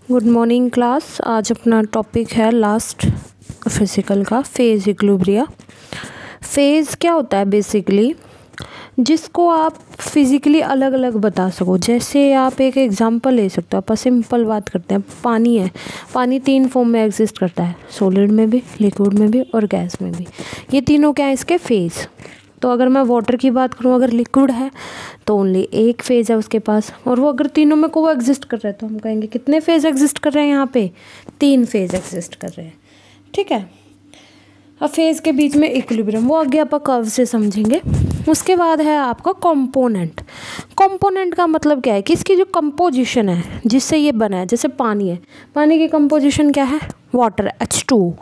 Good morning class. आज अपना topic है लास्ट फिजिकल का फेज इक्विलिब्रिया। फेज क्या होता है बेसिकली, जिसको आप फिज़िकली अलग अलग बता सको। जैसे आप एक एग्जांपल ले सकते हो। आप सिंपल बात करते हैं, पानी है। पानी 3 फॉर्म में एग्जिस्ट करता है, सॉलिड में भी, लिक्विड में भी और गैस में भी। ये तीनों क्या है इसके फेज़। तो अगर मैं वाटर की बात करूँ, अगर लिक्विड है तो ओनली एक फेज़ है उसके पास, और वो अगर तीनों में को एग्जिस्ट कर रहा है तो हम कहेंगे कितने फेज़ एग्जिस्ट कर रहे हैं, यहाँ पे 3 फेज़ एग्जिस्ट कर रहे हैं। ठीक है। अब फेज़ के बीच में इक्विलिब्रियम, वो आगे आप कर्व से समझेंगे। उसके बाद है आपका कंपोनेंट। कंपोनेंट का मतलब क्या है कि इसकी जो कंपोजिशन है जिससे ये बना है, जैसे पानी है, पानी की कंपोजिशन क्या है, वाटर, H2O।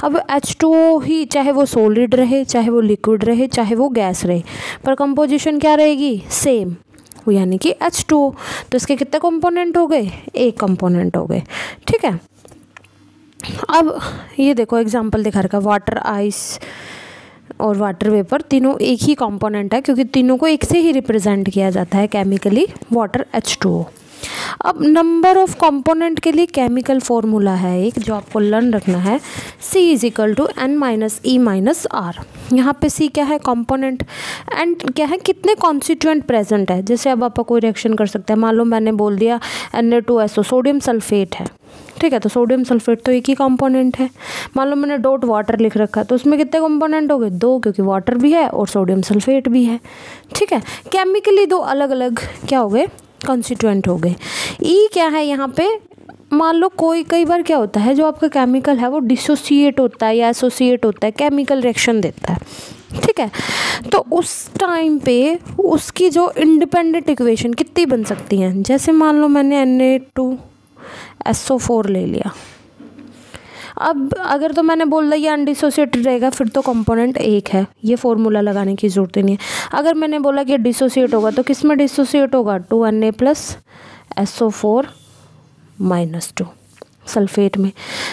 अब H2O ही, चाहे वो सॉलिड रहे, चाहे वो लिक्विड रहे, चाहे वो गैस रहे, पर कंपोजिशन क्या रहेगी, सेम, यानी कि H2O। तो इसके कितने कंपोनेंट हो गए, एक कंपोनेंट हो गए। ठीक है। अब ये देखो एग्जांपल दिखा रखा, वाटर, आइस और वाटर वेपर, तीनों एक ही कंपोनेंट है क्योंकि तीनों को एक से ही रिप्रेजेंट किया जाता है केमिकली, वाटर, H2O। अब नंबर ऑफ कंपोनेंट के लिए केमिकल फॉर्मूला है एक जो आपको लर्न रखना है, C = N-E-R। यहाँ पे C क्या है, कंपोनेंट, एंड क्या है, कितने कॉन्स्टिट्यूएंट प्रेजेंट है। जैसे अब आप कोई रिएक्शन कर सकते हैं, मान लो मैंने बोल दिया Na2SO, सोडियम सल्फेट है। ठीक है, तो सोडियम सल्फेट तो एक ही कंपोनेंट है। मान लो मैंने डॉट वाटर लिख रखा है, तो उसमें कितने कंपोनेंट हो गए, 2, क्योंकि वाटर भी है और सोडियम सल्फेट भी है। ठीक है, केमिकली 2 अलग अलग क्या हो गए, कॉन्स्टिट्यूएंट हो गए। ई क्या है यहाँ पे, मान लो कई बार क्या होता है, जो आपका केमिकल है वो डिसोसिएट होता है या एसोसिएट होता है, केमिकल रिएक्शन देता है। ठीक है, तो उस टाइम पे उसकी जो इंडिपेंडेंट इक्वेशन कितनी बन सकती हैं। जैसे मान लो मैंने Na2SO4 ले लिया। अब अगर तो मैंने बोल दिया ये अनडिसोसिएटेड रहेगा, फिर तो कंपोनेंट एक है, ये फॉर्मूला लगाने की जरूरत नहीं है। अगर मैंने बोला कि डिसोसिएट होगा तो किस में डिसोसिएट होगा, 2Na+SO4-2 सल्फेट में।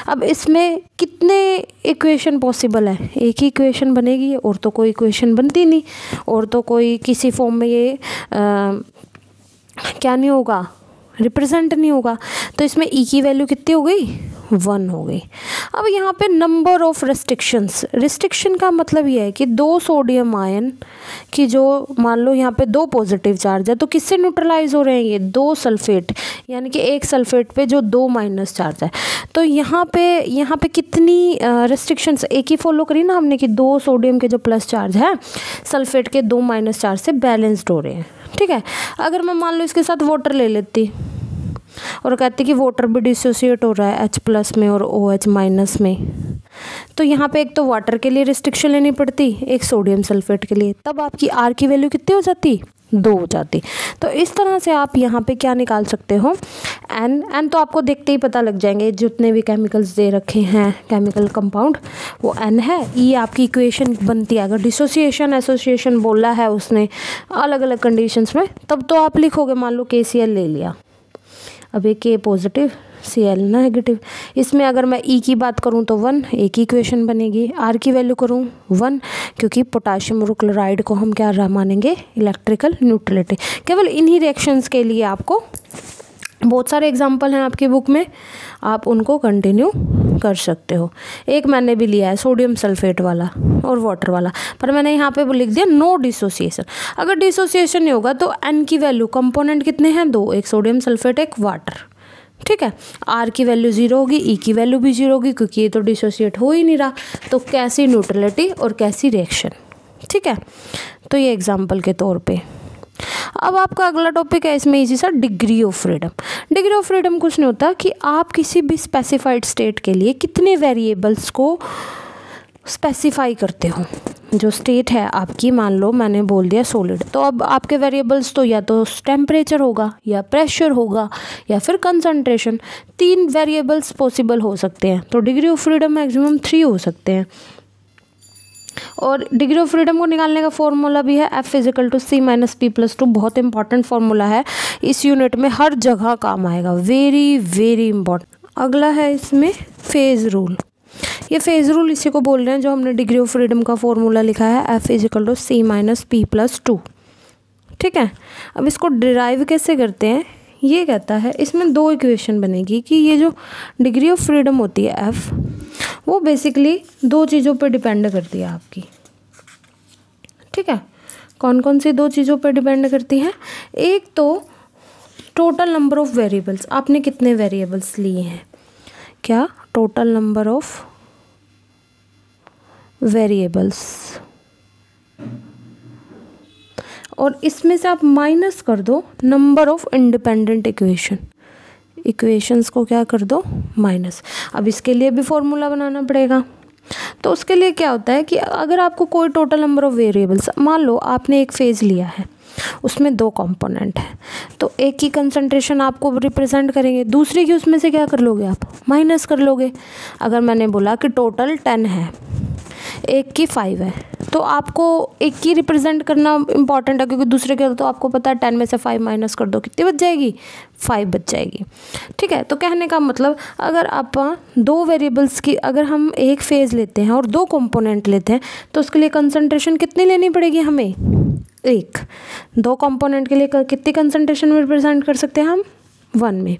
अब इसमें कितने इक्वेशन पॉसिबल है, एक ही इक्वेशन बनेगी, और तो कोई इक्वेशन बनती नहीं, और तो कोई किसी फॉर्म में ये क्या नहीं होगा, रिप्रेजेंट नहीं होगा। तो इसमें ई की वैल्यू कितनी हो गई, 1 हो गई। अब यहाँ पे नंबर ऑफ रिस्ट्रिक्शंस, रिस्ट्रिक्शन का मतलब ये है कि 2 सोडियम आयन की जो, मान लो यहाँ पे 2 पॉजिटिव चार्ज है, तो किससे न्यूट्रलाइज हो रहे हैं ये 2 सल्फेट, यानी कि एक सल्फेट पे जो 2 माइनस चार्ज है। तो यहाँ पे कितनी रिस्ट्रिक्शंस एक ही फॉलो करी ना हमने, कि 2 सोडियम के जो प्लस चार्ज है सल्फेट के 2 माइनस चार्ज से बैलेंस्ड हो रहे हैं। ठीक है। अगर मैं मान लो इसके साथ वाटर ले लेती और कहती कि वाटर भी डिसोसिएट हो रहा है H+ में और OH- में, तो यहाँ पे एक तो वाटर के लिए रिस्ट्रिक्शन लेनी पड़ती, एक सोडियम सल्फेट के लिए, तब आपकी R की वैल्यू कितनी हो जाती, 2 हो जाती। तो इस तरह से आप यहाँ पे क्या निकाल सकते हो, N तो आपको देखते ही पता लग जाएंगे, जितने भी केमिकल्स दे रखे हैं केमिकल कंपाउंड वो N है। ये आपकी इक्वेशन बनती है, अगर डिसोसिएशन एसोसिएशन बोला है उसने अलग अलग कंडीशंस में, तब तो आप लिखोगे, मान लो KCl ले लिया, अब एक K पॉजिटिव Cl नेगेटिव। इसमें अगर मैं E की बात करूँ तो 1, एक ही इक्वेशन बनेगी। R की वैल्यू करूँ 1, क्योंकि पोटाशियम और क्लोराइड को हम क्या मानेंगे, इलेक्ट्रिकल न्यूट्रलिटी। केवल इन्हीं रिएक्शंस के लिए आपको बहुत सारे एग्जाम्पल हैं आपकी बुक में, आप उनको कंटिन्यू कर सकते हो। एक मैंने भी लिया है सोडियम सल्फेट वाला और वाटर वाला, पर मैंने यहाँ पे लिख दिया नो डिसोसिएशन। अगर डिसोसिएशन नहीं होगा तो N की वैल्यू, कंपोनेंट कितने हैं 2, एक सोडियम सल्फेट एक वाटर। ठीक है। R की वैल्यू 0 होगी, E की वैल्यू भी 0 होगी, क्योंकि ये तो डिसोसिएट हो ही नहीं रहा, तो कैसी न्यूट्रलिटी और कैसी रिएक्शन। ठीक है, तो ये एग्जाम्पल के तौर पे। अब आपका अगला टॉपिक है इसमें इजी सा, degree of freedom. Degree of freedom कुछ नहीं होता कि आप किसी भी स्पेसिफाइड स्टेट के लिए कितने वेरिएबल्स को स्पेसिफाई करते हो। जो स्टेट है आपकी, मान लो मैंने बोल दिया सॉलिड, तो अब आपके वेरिएबल्स तो या तो टेम्परेचर होगा, या प्रेशर होगा, या फिर कंसंट्रेशन। 3 वेरिएबल्स पॉसिबल हो सकते हैं, तो डिग्री ऑफ फ्रीडम मैक्सिमम 3 हो सकते हैं। और डिग्री ऑफ फ्रीडम को निकालने का फॉर्मूला भी है F = C-P+2। बहुत इंपॉर्टेंट फॉर्मूला है, इस यूनिट में हर जगह काम आएगा, वेरी वेरी इंपॉर्टेंट। अगला है इसमें फेज रूल। ये फेज रूल इसी को बोल रहे हैं जो हमने डिग्री ऑफ फ्रीडम का फॉर्मूला लिखा है, F = C-P+2। ठीक है। अब इसको डिराइव कैसे करते हैं ये कहता है, इसमें दो इक्वेशन बनेगी कि ये जो डिग्री ऑफ फ्रीडम होती है एफ, वो बेसिकली दो चीज़ों पर डिपेंड करती है आपकी। ठीक है, कौन कौन सी दो चीज़ों पर डिपेंड करती है? एक तो टोटल नंबर ऑफ वेरिएबल्स, आपने कितने वेरिएबल्स लिए हैं, क्या टोटल नंबर ऑफ वेरिएबल्स, और इसमें से आप माइनस कर दो नंबर ऑफ इंडिपेंडेंट इक्वेशंस को क्या कर दो, माइनस। अब इसके लिए भी फॉर्मूला बनाना पड़ेगा। तो उसके लिए क्या होता है कि अगर आपको कोई टोटल नंबर ऑफ वेरिएबल्स, मान लो आपने एक फेज़ लिया है, उसमें दो कंपोनेंट है, तो एक की कंसंट्रेशन आपको रिप्रेजेंट करेंगे, दूसरी की उसमें से क्या कर लोगे आप, माइनस कर लोगे। अगर मैंने बोला कि टोटल 10 है, एक की 5 है, तो आपको एक की रिप्रेजेंट करना इंपॉर्टेंट है, क्योंकि दूसरे के तो आपको पता है 10 में से 5 माइनस कर दो, कितनी बच जाएगी, 5 बच जाएगी। ठीक है, तो कहने का मतलब अगर आप दो वेरिएबल्स की, अगर हम एक फेज़ लेते हैं और दो कंपोनेंट लेते हैं, तो उसके लिए कंसंट्रेशन कितनी लेनी पड़ेगी हमें, एक। दो कंपोनेंट के लिए कितनी कंसंट्रेशन में रिप्रेजेंट कर सकते हैं हम, 1 में।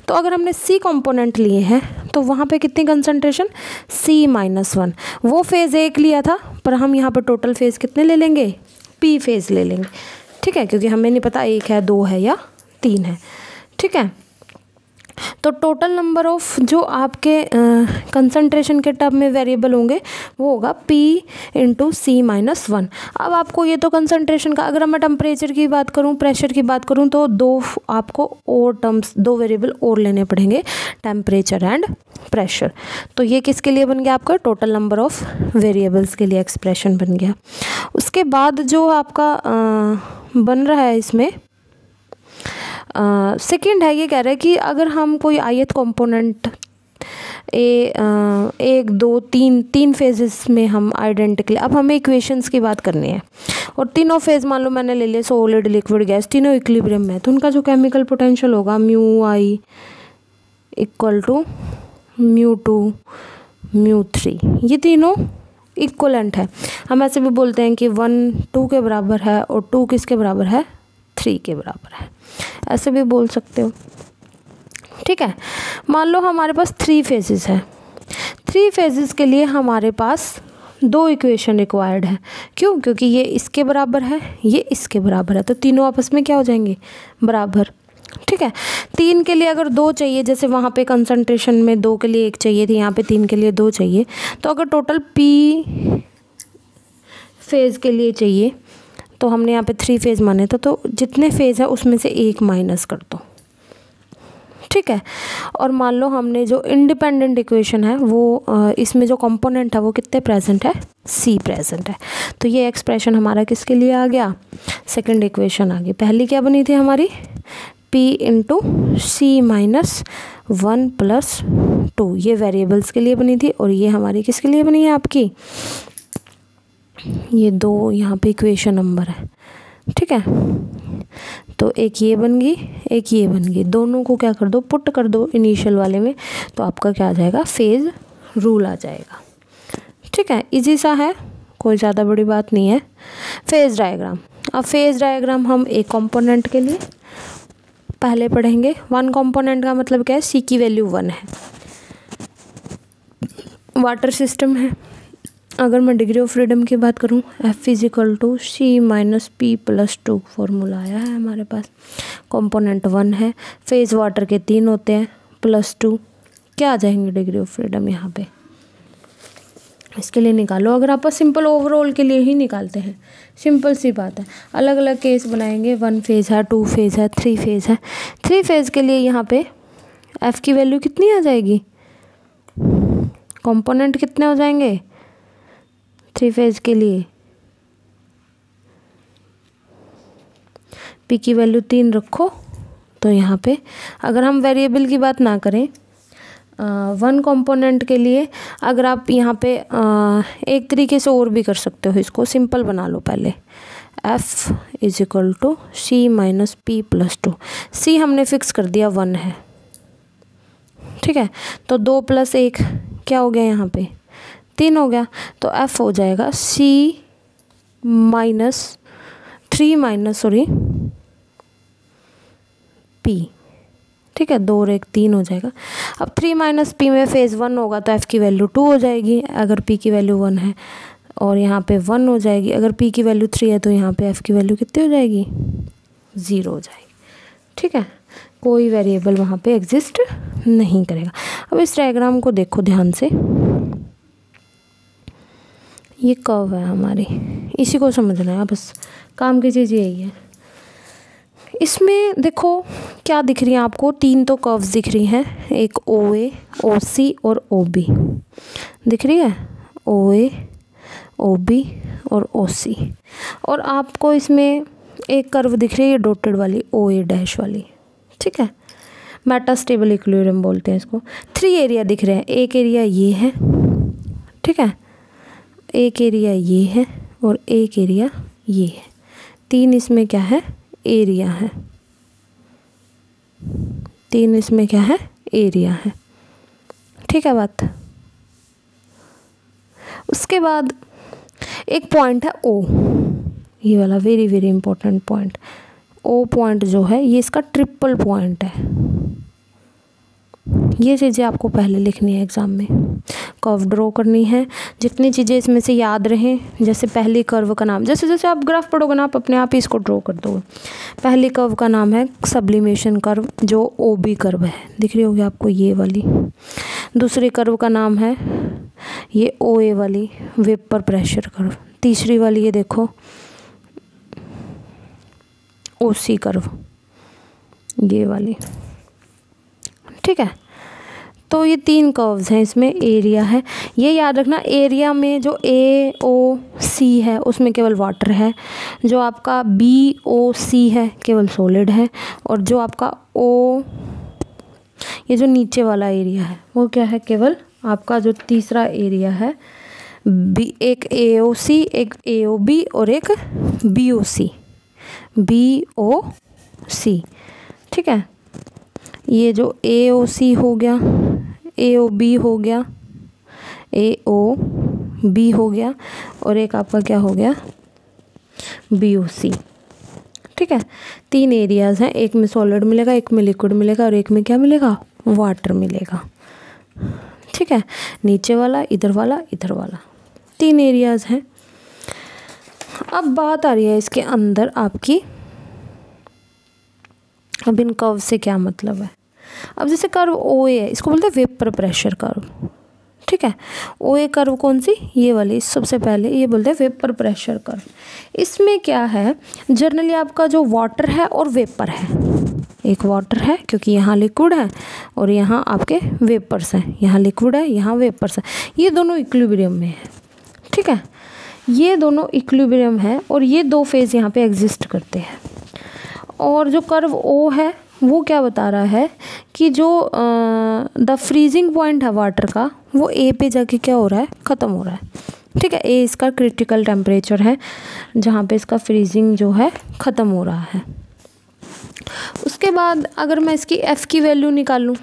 तो अगर हमने सी कंपोनेंट लिए हैं तो वहाँ पे कितनी कंसंट्रेशन, C-1। वो फेज़ एक लिया था, पर हम यहाँ पर टोटल फेज़ कितने ले लेंगे, P फेज़ ले लेंगे। ठीक है, क्योंकि हमें नहीं पता 1 है, 2 है या 3 है। ठीक है, तो टोटल नंबर ऑफ जो आपके कंसंट्रेशन के टर्म में वेरिएबल होंगे वो होगा P × C-1। अब आपको ये तो कंसंट्रेशन का, अगर मैं टेम्परेचर की बात करूँ, प्रेशर की बात करूँ, तो दो आपको और टर्म्स, दो वेरिएबल और लेने पड़ेंगे, टेम्परेचर एंड प्रेशर। तो ये किसके लिए बन गया आपका, टोटल नंबर ऑफ वेरिएबल्स के लिए एक्सप्रेशन बन गया। उसके बाद जो आपका बन रहा है इसमें सेकंड है, ये कह रहा है कि अगर हम कोई आयत कंपोनेंट एक दो तीन फेजेस में हम आइडेंटिकली, अब हमें इक्वेशंस की बात करनी है, और तीनों फेज मान लो मैंने ले लिया, सॉलिड, लिक्विड, गैस, तीनों इक्विलिब्रियम में, तो उनका जो केमिकल पोटेंशियल होगा μI = μ2 μ3, ये तीनों इक्वलेंट है। हम ऐसे भी बोलते हैं कि 1 2 के बराबर है और 2 किसके बराबर है, 3 के बराबर है, ऐसे भी बोल सकते हो। ठीक है, मान लो हमारे पास 3 फेजेस है, 3 फेजेस के लिए हमारे पास दो इक्वेशन रिक्वायर्ड है। क्यों, क्योंकि ये इसके बराबर है, ये इसके बराबर है, तो तीनों आपस में क्या हो जाएंगे, बराबर। ठीक है, 3 के लिए अगर 2 चाहिए, जैसे वहाँ पे कंसंट्रेशन में 2 के लिए 1 चाहिए थी, यहाँ पे 3 के लिए 2 चाहिए, तो अगर टोटल P फेज़ के लिए चाहिए, तो हमने यहाँ पे 3 फेज़ माने तो जितने फेज़ है उसमें से 1 माइनस कर दो। ठीक है, और मान लो हमने जो इंडिपेंडेंट इक्वेशन है वो इसमें जो कंपोनेंट है वो कितने प्रेजेंट है, C प्रेजेंट है, तो ये एक्सप्रेशन हमारा किसके लिए आ गया, सेकंड इक्वेशन आ गई। पहली क्या बनी थी हमारी, P × C-1 + 2, ये वेरिएबल्स के लिए बनी थी, और ये हमारी किसके लिए बनी है आपकी, ये दो यहाँ पे इक्वेशन नंबर है। ठीक है, तो एक ये बन गई, एक ये बन गई, दोनों को क्या कर दो, पुट कर दो इनिशियल वाले में, तो आपका क्या आ जाएगा, फेज़ रूल आ जाएगा। ठीक है, इजी सा है, कोई ज़्यादा बड़ी बात नहीं है। फेज़ डायग्राम, अब फेज़ डायग्राम हम एक कंपोनेंट के लिए पहले पढ़ेंगे। 1 कंपोनेंट का मतलब क्या है, C की वैल्यू 1 है, वाटर सिस्टम है। अगर मैं डिग्री ऑफ फ्रीडम की बात करूं, F = C-P + 2 फॉर्मूला आया है हमारे पास। कंपोनेंट 1 है, फेज़ वाटर के 3 होते हैं, +2, क्या आ जाएंगे डिग्री ऑफ फ्रीडम यहाँ पे, इसके लिए निकालो। अगर आप सिंपल ओवरऑल के लिए ही निकालते हैं, सिंपल सी बात है, अलग अलग केस बनाएंगे, 1 फेज़ है, 2 फेज़ है, 3 फेज़ है। 3 फेज़ के लिए यहाँ पे F की वैल्यू कितनी आ जाएगी, कंपोनेंट कितने हो जाएंगे 3 फेज़ के लिए, P की वैल्यू 3 रखो। तो यहाँ पे अगर हम वेरिएबल की बात ना करें, 1 कंपोनेंट के लिए अगर आप यहाँ पे एक तरीके से और भी कर सकते हो, इसको सिंपल बना लो पहले। F = C-P + 2, C हमने फिक्स कर दिया 1 है। ठीक है, तो 2 + 1 क्या हो गया, यहाँ पे 3 हो गया, तो F हो जाएगा C-3 P। ठीक है, 2 और 1 3 हो जाएगा। अब 3 माइनस पी में फेज़ 1 होगा तो एफ़ की वैल्यू 2 हो जाएगी अगर पी की वैल्यू 1 है, और यहाँ पे 1 हो जाएगी। अगर पी की वैल्यू 3 है तो यहाँ पे एफ़ की वैल्यू कितनी हो जाएगी, 0 हो जाएगी। ठीक है, कोई वेरिएबल वहाँ पे एग्जिस्ट नहीं करेगा। अब इस डायग्राम को देखो ध्यान से, ये कर्व है हमारी, इसी को समझना है, बस काम की चीज़ यही है। इसमें देखो क्या दिख रही है आपको, 3 तो कर्व्स दिख रही हैं, एक OA, OC और OB दिख रही है, OA, OB और OC। और आपको इसमें एक कर्व दिख रही है डॉटेड वाली, OA डैश वाली। ठीक है, मेटास्टेबल इक्विलिब्रियम बोलते हैं इसको। 3 एरिया दिख रहे हैं, एक एरिया ये है, ठीक है, एक एरिया ये है और एक एरिया ये है। 3 इसमें क्या है, एरिया है। 3 इसमें क्या है, एरिया है। ठीक है बात। उसके बाद एक पॉइंट है O, ये वाला very very important point. O point जो है ये इसका ट्रिपल पॉइंट है। ये चीज़ें आपको पहले लिखनी है एग्ज़ाम में, कर्व ड्रॉ करनी है। जितनी चीज़ें इसमें से याद रहें, जैसे पहली कर्व का नाम, जैसे जैसे आप ग्राफ पढ़ोगे ना आप अपने आप ही इसको ड्रॉ कर दोगे। पहली कर्व का नाम है सब्लिमेशन कर्व, जो OB कर्व है, दिख रही होगी आपको ये वाली। दूसरी कर्व का नाम है ये OA वाली, वेपर प्रेशर कर्व। तीसरी वाली ये देखो OC कर्व, ये वाली। ठीक है, तो ये 3 कर्व्स हैं, इसमें एरिया है। ये याद रखना, एरिया में जो AOC है उसमें केवल वाटर है, जो आपका BOC है केवल सॉलिड है, और जो आपका ये जो नीचे वाला एरिया है वो क्या है, केवल आपका जो तीसरा एरिया है एक AOC, एक AOB और एक BOC। ठीक है, ये जो AOC हो गया, AOB हो गया, AOB हो गया, और एक आपका क्या हो गया, BOC। ठीक है, 3 एरियाज़ हैं, एक में सॉलिड मिलेगा, एक में लिक्विड मिलेगा और एक में क्या मिलेगा, वाटर मिलेगा। ठीक है, नीचे वाला, इधर वाला, इधर वाला, 3 एरियाज़ हैं। अब बात आ रही है इसके अंदर आपकी, अब इन कर्व से क्या मतलब है। अब जैसे कर्व OA है, इसको बोलते हैं वेपर प्रेशर कर्व। ठीक है, OA कर्व कौन सी, ये वाली, सबसे पहले ये बोलते हैं वेपर प्रेशर कर्व। इसमें क्या है, जनरली आपका जो वाटर है और वेपर है, एक वाटर है क्योंकि यहाँ लिक्विड है और यहाँ आपके वेपर्स हैं, यहाँ लिक्विड है यहाँ वेपर्स है, ये दोनों इक्विलिब्रियम में है। ठीक है, ये दोनों इक्विलिब्रियम है और ये 2 फेज़ यहाँ पे एग्जिस्ट करते हैं। और जो कर्व O है वो क्या बता रहा है कि जो द फ्रीजिंग पॉइंट है वाटर का, वो A पे जाके क्या हो रहा है, ख़त्म हो रहा है। ठीक है, A इसका क्रिटिकल टेम्परेचर है जहाँ पे इसका फ्रीजिंग जो है ख़त्म हो रहा है। उसके बाद अगर मैं इसकी F की वैल्यू निकालूँ,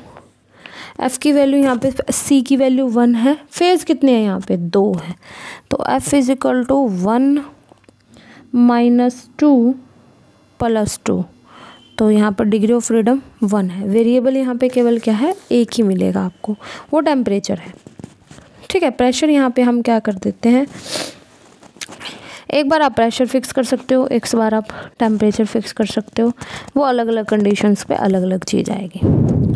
F की वैल्यू यहाँ पे C की वैल्यू 1 है, फेज़ कितने हैं यहाँ पे 2 है, तो F इज इक्वल टू 1 - 2 + 2, तो यहाँ पर डिग्री ऑफ फ्रीडम 1 है। वेरिएबल यहाँ पे केवल क्या है, एक ही मिलेगा आपको, वो टेम्परेचर है। ठीक है, प्रेशर यहाँ पे हम क्या कर देते हैं, एक बार आप प्रेशर फिक्स कर सकते हो, एक बार आप टेम्परेचर फिक्स कर सकते हो, वो अलग अलग कंडीशंस पे अलग अलग चीज़ आएगी।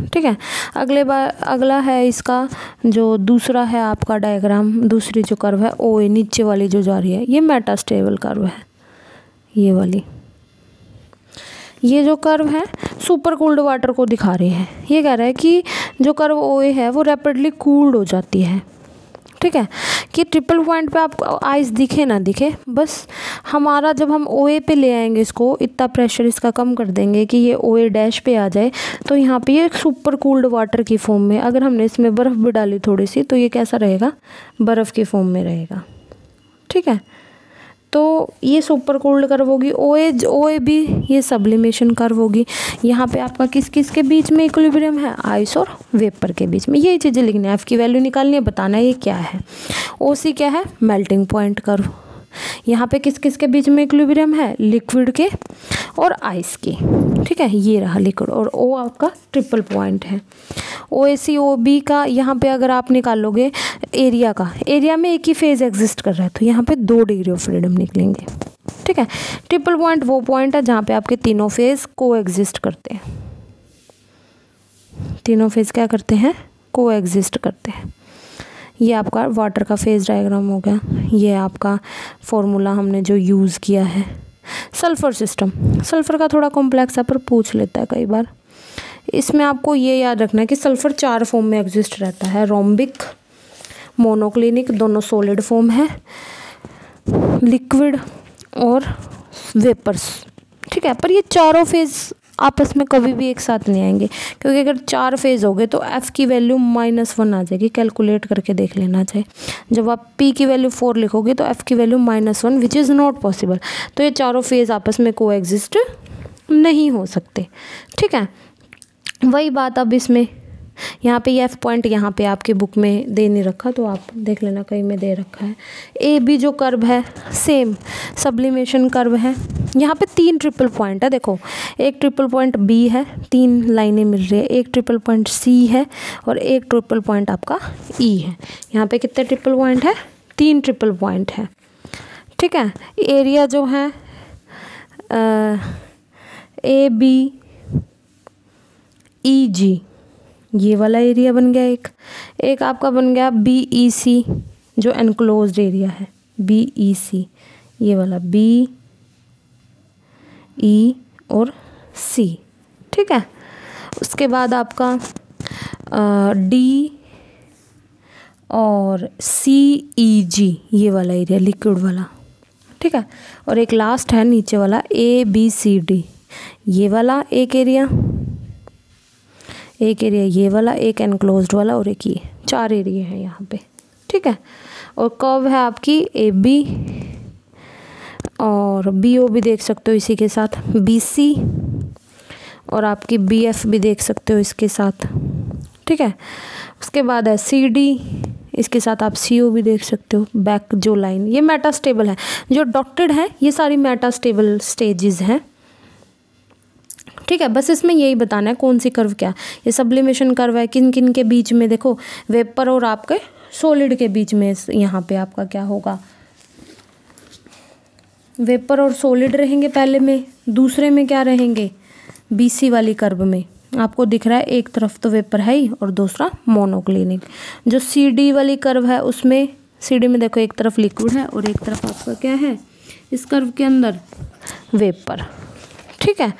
ठीक है, अगला है इसका जो दूसरा है आपका डायग्राम, दूसरी जो कर्व है OA नीचे वाली जो जा रही है, ये मेटास्टेबल कर्व है, ये वाली। ये जो कर्व है सुपर कूल्ड वाटर को दिखा रहे हैं। ये कह रहा है कि जो कर्व OA है वो रैपिडली कूल्ड हो जाती है। ठीक है, कि ट्रिपल पॉइंट पे आपको आइस दिखे ना दिखे, बस हमारा जब हम OA पे ले आएंगे इसको, इतना प्रेशर इसका कम कर देंगे कि ये OA डैश पे आ जाए, तो यहाँ पे ये सुपर कूल्ड वाटर की फॉर्म में, अगर हमने इसमें बर्फ़ भी डाली थोड़ी सी तो ये कैसा रहेगा, बर्फ़ की फॉर्म में रहेगा। ठीक है, तो ये सुपर कोल्ड कर्व होगी। OA भी ये सब्लिमेशन कर्व होगी। यहाँ पे आपका किस किस के बीच में इक्विलिब्रियम है, आइस और वेपर के बीच में। यही चीज़ें लिखनी है, F की वैल्यू निकालनी है, बताना है ये क्या है। OC क्या है, मेल्टिंग पॉइंट कर्व। यहाँ पे किस किस के बीच में इक्विलिब्रियम है, लिक्विड के और आइस के। ठीक है, ये रहा लिक्विड, और O आपका ट्रिपल पॉइंट है। OACOB का यहाँ पे अगर आप निकालोगे एरिया का, एरिया में एक ही फेज एग्जिस्ट कर रहा है, तो यहाँ पे 2 डिग्री ऑफ फ्रीडम निकलेंगे। ठीक है, ट्रिपल पॉइंट वो पॉइंट है जहाँ पे आपके तीनों फेज को एग्जिस्ट करते हैं, तीनों फेज क्या करते हैं, को एग्जिस्ट करते हैं। ये आपका वाटर का फेज डायग्राम हो गया। ये आपका फॉर्मूला हमने जो यूज़ किया है। सल्फ़र सिस्टम, सल्फ़र का थोड़ा कॉम्प्लेक्स है पर पूछ लेता है कई बार। इसमें आपको ये याद रखना है कि सल्फ़र 4 फॉर्म में एग्जिस्ट रहता है, रोम्बिक, मोनोक्लिनिक, दोनों सॉलिड फॉर्म है, लिक्विड और वेपर्स। ठीक है, पर ये चारों फेज आपस में कभी भी एक साथ नहीं आएंगे, क्योंकि अगर 4 फेज हो गए तो F की वैल्यू -1 आ जाएगी। कैलकुलेट करके देख लेना चाहिए। जब आप P की वैल्यू 4 लिखोगे तो F की value -1, which is not possible. तो ये चारों फेज आपस में को एग्जिस्ट नहीं हो सकते। ठीक है, वही बात अब इसमें यहाँ पे ये F पॉइंट यहाँ पे आपके बुक में दे नहीं रखा, तो आप देख लेना, कहीं में दे रखा है। AB जो कर्व है सेम सब्लिमेशन कर्व है। यहाँ पे 3 ट्रिपल पॉइंट है, देखो एक ट्रिपल पॉइंट B है, 3 लाइनें मिल रही है, एक ट्रिपल पॉइंट C है और एक ट्रिपल पॉइंट आपका E है। यहाँ पे कितने ट्रिपल पॉइंट है, 3 ट्रिपल पॉइंट है। ठीक है, एरिया जो है ABEG, ये वाला एरिया बन गया। एक आपका बन गया BEC जो एनक्लोज्ड एरिया है, BEC, ये वाला B, E और C। ठीक है, उसके बाद आपका D और CEG, ये वाला एरिया लिक्विड वाला। ठीक है, और एक लास्ट है नीचे वाला ABCD, ये वाला एक एरिया ये वाला, एक एनक्लोज्ड वाला और एक ये, 4 एरिया है यहाँ पे। ठीक है, और कर्व है आपकी AB और BO भी देख सकते हो इसी के साथ, BC और आपकी BF भी देख सकते हो इसके साथ। ठीक है, उसके बाद है CD, इसके साथ आप CO भी देख सकते हो। बैक जो लाइन, ये मेटास्टेबल है, जो डॉटेड है ये सारी मेटास्टेबल स्टेजेस हैं। ठीक है, बस इसमें यही बताना है कौन सी कर्व क्या। ये सब्लिमेशन कर्व है, किन किन के बीच में, देखो वेपर और आपके सॉलिड के बीच में यहाँ पे आपका क्या होगा, वेपर और सॉलिड रहेंगे पहले में, दूसरे में क्या रहेंगे, BC वाली कर्व में आपको दिख रहा है एक तरफ तो वेपर है ही और दूसरा मोनोक्लिनिक। जो CD वाली कर्व है उसमें, CD में देखो एक तरफ लिक्विड है और एक तरफ आपका क्या है इस कर्व के अंदर, वेपर। ठीक है,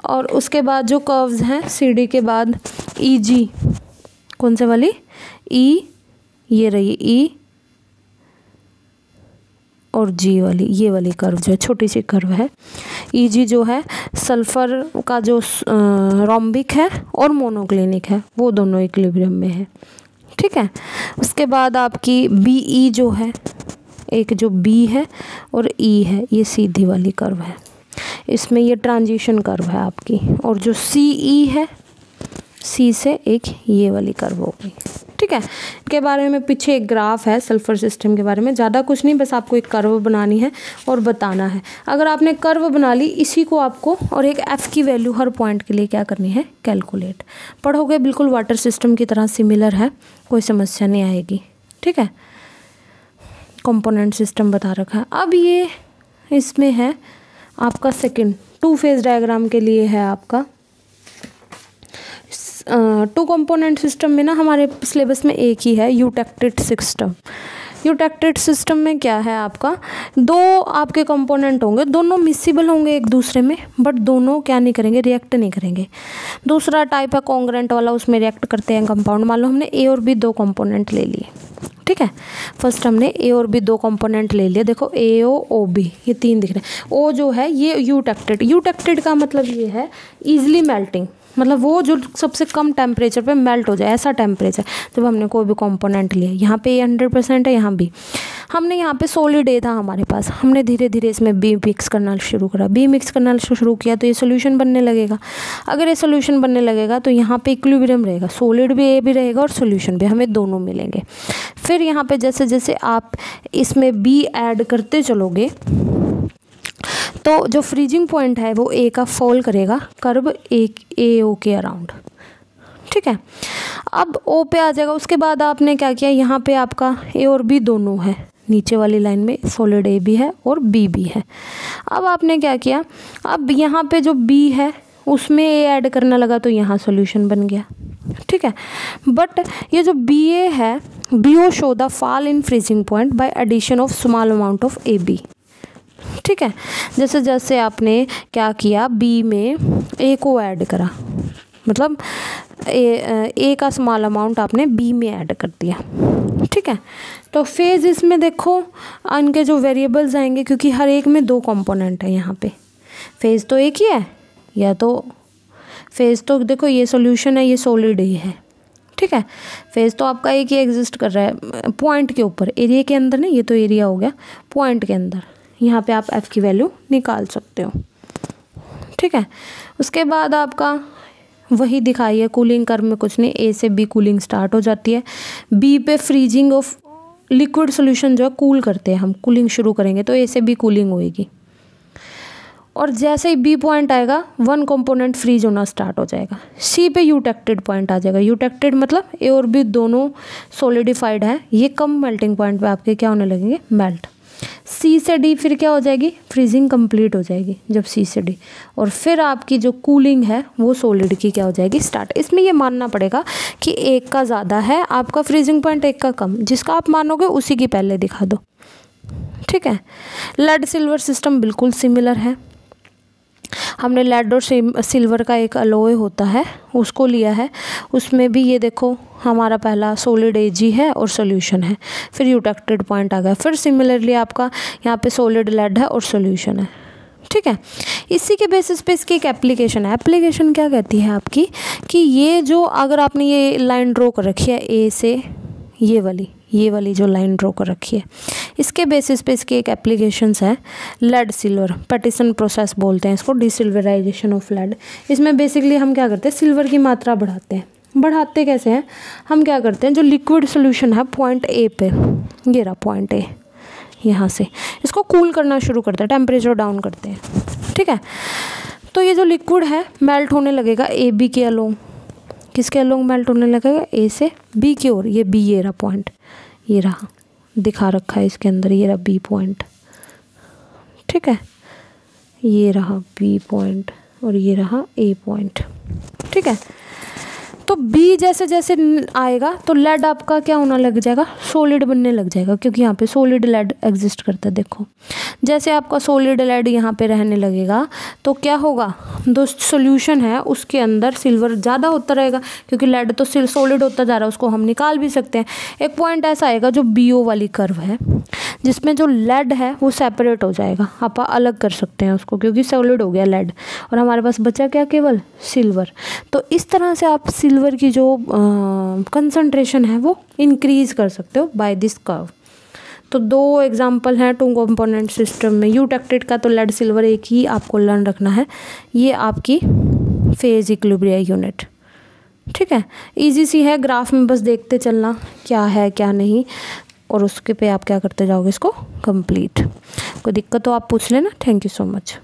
और उसके बाद जो कर्व्स हैं CD के बाद EG, कौन से वाली, E, ये रही E और G वाली, ये वाली कर्व जो है छोटी सी कर्व है। EG जो है सल्फर का जो रोम्बिक है और मोनोक्लिनिक है, वो दोनों इक्विलिब्रियम में है। ठीक है, उसके बाद आपकी BE जो है, एक जो B है और E है, ये सीधी वाली कर्व है, इसमें ये ट्रांजिशन कर्व है आपकी। और जो CE है, C से एक ये वाली कर्व होगी। ठीक है, के बारे में पीछे एक ग्राफ है सल्फर सिस्टम के बारे में, ज़्यादा कुछ नहीं, बस आपको एक कर्व बनानी है और बताना है। अगर आपने कर्व बना ली, इसी को आपको और एक F की वैल्यू हर पॉइंट के लिए क्या करनी है, कैलकुलेट। पढ़ोगे बिल्कुल वाटर सिस्टम की तरह सिमिलर है, कोई समस्या नहीं आएगी। ठीक है, कंपोनेंट सिस्टम बता रखा है। अब ये इसमें है आपका सेकंड 2 फेज डायग्राम के लिए है आपका 2 कंपोनेंट सिस्टम में ना हमारे सिलेबस में एक ही है, यूटेक्टेड सिस्टम। यूटेक्टेड सिस्टम में क्या है आपका, 2 आपके कंपोनेंट होंगे, दोनों मिसिबल होंगे एक दूसरे में, बट दोनों क्या नहीं करेंगे, रिएक्ट नहीं करेंगे। दूसरा टाइप है कॉन्ग्रेंट वाला, उसमें रिएक्ट करते हैं कंपाउंड। मान लो हमने A और B 2 कंपोनेंट ले लिए। ठीक है, फर्स्ट हमने A और B 2 कंपोनेंट ले लिए, देखो AO OB, ये 3 दिख रहे हैं। O जो है ये यूटेक्टेड, यूटेक्टेड का मतलब ये है ईजिली मेल्टिंग, मतलब वो जो सबसे कम टेम्परेचर पे मेल्ट हो जाए, ऐसा टेम्परेचर जब हमने कोई भी कंपोनेंट लिया। यहाँ पे 100% है, यहाँ भी हमने, यहाँ पे सॉलिड A था हमारे पास, हमने धीरे धीरे इसमें B मिक्स करना शुरू करा। B मिक्स करना शुरू किया तो ये सोल्यूशन बनने लगेगा। अगर ये सोल्यूशन बनने लगेगा तो यहाँ पे इक्विलिब्रियम रहेगा, सॉलिड भी A भी रहेगा और सोल्यूशन भी, हमें दोनों मिलेंगे। फिर यहाँ पे जैसे जैसे आप इसमें B ऐड करते चलोगे तो जो फ्रीजिंग पॉइंट है वो ए का फॉल करेगा कर्व ए ओ के अराउंड, ठीक है। अब ओ पे आ जाएगा। उसके बाद आपने क्या किया, यहाँ पे आपका ए और बी दोनों है, नीचे वाली लाइन में सॉलिड ए भी है और बी भी है। अब आपने क्या किया, अब यहाँ पे जो बी है उसमें ए ऐड करना लगा तो यहाँ सॉल्यूशन बन गया, ठीक है। बट ये जो बी ए है, B O show the fall in freezing point by addition of small amount of A B, ठीक है। जैसे जैसे आपने क्या किया, बी में ए को ऐड करा, मतलब ए का स्मॉल अमाउंट आपने बी में ऐड कर दिया, ठीक है। तो फेज इसमें देखो इनके जो वेरिएबल्स आएंगे, क्योंकि हर एक में 2 कंपोनेंट है यहाँ पे, फेज तो एक ही है, या तो फेज तो देखो ये सॉल्यूशन है, ये सॉलिड ए है, ठीक है। फेज तो आपका एक ही एग्जिस्ट कर रहा है पॉइंट के ऊपर, एरिया के अंदर नहीं, ये तो एरिया हो गया पॉइंट के अंदर। यहाँ पे आप एफ की वैल्यू निकाल सकते हो, ठीक है। उसके बाद आपका वही दिखाइए, कूलिंग कर्व में कुछ नहीं, ए से बी कूलिंग स्टार्ट हो जाती है, बी पे फ्रीजिंग ऑफ लिक्विड सॉल्यूशन जो है कूल करते हैं हम, कूलिंग शुरू करेंगे तो ए से बी कूलिंग होएगी, और जैसे ही बी पॉइंट आएगा 1 कंपोनेंट फ्रीज होना स्टार्ट हो जाएगा। सी पे यूटेक्टेड पॉइंट आ जाएगा, यूटेक्टेड मतलब ए और बी दोनों सॉलिडिफाइड है, ये कम मेल्टिंग पॉइंट पे आपके क्या होने लगेंगे, मेल्ट। सी से डी फिर क्या हो जाएगी, फ्रीजिंग कंप्लीट हो जाएगी जब सी से डी, और फिर आपकी जो कूलिंग है वो सॉलिड की क्या हो जाएगी, स्टार्ट। इसमें ये मानना पड़ेगा कि एक का ज़्यादा है आपका फ्रीजिंग पॉइंट, एक का कम, जिसका आप मानोगे उसी की पहले दिखा दो, ठीक है। लेड सिल्वर सिस्टम बिल्कुल सिमिलर है, हमने लेड और सिल्वर का एक अलॉय होता है उसको लिया है, उसमें भी ये देखो हमारा पहला सॉलिड एजी है और सॉल्यूशन है, फिर यूटेक्टेड पॉइंट आ गया, फिर सिमिलरली आपका यहाँ पे सॉलिड लेड है और सॉल्यूशन है, ठीक है। इसी के बेसिस पे इसकी एक एप्लीकेशन है। एप्लीकेशन क्या कहती है आपकी, कि ये जो अगर आपने ये लाइन ड्रॉ कर रखी है ए से, ये वाली जो लाइन ड्रॉ कर रखी है, इसके बेसिस पे इसकी एक एप्लीकेशंस है लेड सिल्वर पैटिसन प्रोसेस बोलते हैं इसको, डिसिल्वराइजेशन ऑफ लेड। इसमें बेसिकली हम क्या करते हैं, सिल्वर की मात्रा बढ़ाते हैं। बढ़ाते कैसे हैं, हम क्या करते हैं, जो लिक्विड सोल्यूशन है पॉइंट ए पे, ये रहा पॉइंट ए, यहाँ से इसको कूल करना शुरू करते हैं, टेम्परेचर डाउन करते हैं, ठीक है। तो ये जो लिक्विड है मेल्ट होने लगेगा ए बी के अलोंग, किसके अलोंग मेल्ट होने लगेगा, ए से बी की ओर। ये बी, ये रहा पॉइंट, ये रहा दिखा रखा है इसके अंदर, ये रहा बी पॉइंट, ठीक है। ये रहा बी पॉइंट और ये रहा ए पॉइंट, ठीक है। तो बी जैसे जैसे आएगा तो लेड आपका क्या होना लग जाएगा, सॉलिड बनने लग जाएगा, क्योंकि यहाँ पे सॉलिड लेड एग्जिस्ट करता है। देखो जैसे आपका सॉलिड लेड यहाँ पे रहने लगेगा तो क्या होगा, जो सॉल्यूशन है उसके अंदर सिल्वर ज़्यादा होता रहेगा, क्योंकि लेड तो सॉलिड होता जा रहा है, उसको हम निकाल भी सकते हैं। एक पॉइंट ऐसा आएगा जो BO वाली कर्व है, जिसमें जो लेड है वो सेपरेट हो जाएगा, आप अलग कर सकते हैं उसको, क्योंकि सॉलिड हो गया लेड और हमारे पास बचा क्या, केवल सिल्वर। तो इस तरह से आप सिल्वर की जो कंसंट्रेशन है वो इंक्रीज कर सकते हो बाय दिस कर्व। तो 2 एग्जांपल हैं 2 कंपोनेंट सिस्टम में। यूटेक्टेड का तो लेड सिल्वर एक ही आपको लर्न रखना है, ये आपकी फेज इक्विलिब्रियम यूनिट, ठीक है। इजी सी है, ग्राफ में बस देखते चलना क्या है क्या नहीं, और उसके पे आप क्या करते जाओगे, इसको कंप्लीट। कोई दिक्कत तो आप पूछ लेना। Thank you so much.